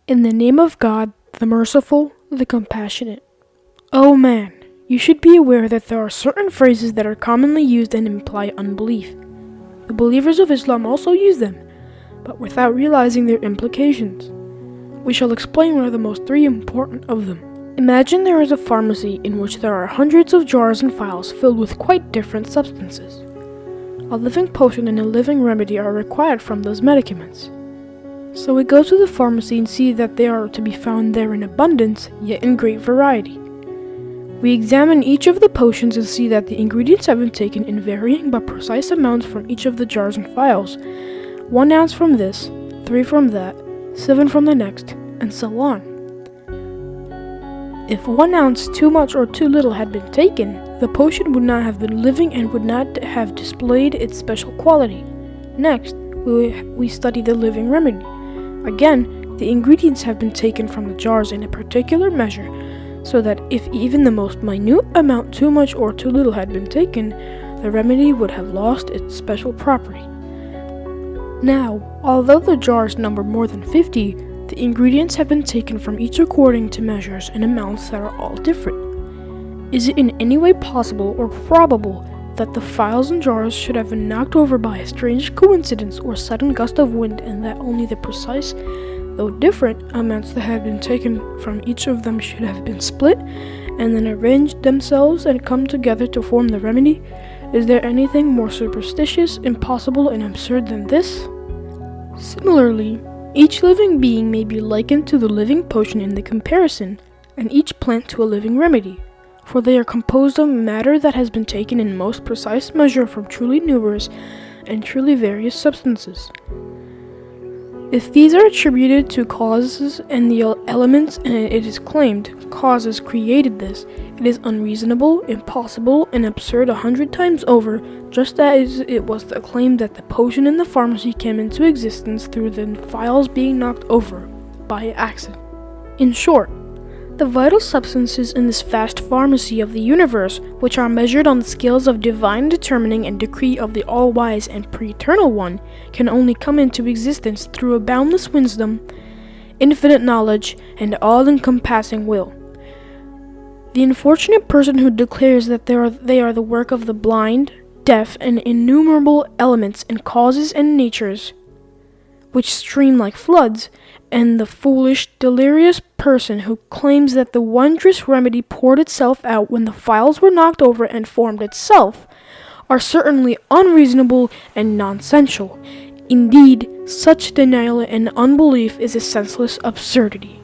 In the name of God, the merciful, the compassionate. Oh man, you should be aware that there are certain phrases that are commonly used and imply unbelief. The believers of Islam also use them, but without realizing their implications. We shall explain what are the most three important of them. Imagine there is a pharmacy in which there are hundreds of jars and vials filled with quite different substances. A living potion and a living remedy are required from those medicaments. So we go to the pharmacy and see that they are to be found there in abundance, yet in great variety. We examine each of the potions and see that the ingredients have been taken in varying but precise amounts from each of the jars and vials. 1 ounce from this, 3 from that, 7 from the next, and so on. If 1 ounce too much or too little had been taken, the potion would not have been living and would not have displayed its special quality. Next, we study the living remedy. Again, the ingredients have been taken from the jars in a particular measure, so that if even the most minute amount too much or too little had been taken, the remedy would have lost its special property. Now, although the jars number more than 50, the ingredients have been taken from each according to measures and amounts that are all different. Is it in any way possible or probable that the vials and jars should have been knocked over by a strange coincidence or sudden gust of wind, and that only the precise, though different, amounts that had been taken from each of them should have been split and then arranged themselves and come together to form the remedy? Is there anything more superstitious, impossible, and absurd than this? Similarly, each living being may be likened to the living potion in the comparison, and each plant to a living remedy, for they are composed of matter that has been taken in most precise measure from truly numerous and truly various substances. If these are attributed to causes and the elements, and it is claimed causes created this, it is unreasonable, impossible, and absurd 100 times over, just as it was claimed that the potion in the pharmacy came into existence through the vials being knocked over by accident. In short, the vital substances in this vast pharmacy of the universe, which are measured on the scales of divine determining and decree of the all-wise and pre-eternal one, can only come into existence through a boundless wisdom, infinite knowledge, and all-encompassing will. The unfortunate person who declares that they are the work of the blind, deaf, and innumerable elements and causes and natures, which stream like floods, and the foolish, delirious person who claims that the wondrous remedy poured itself out when the vials were knocked over and formed itself, are certainly unreasonable and nonsensical. Indeed, such denial and unbelief is a senseless absurdity.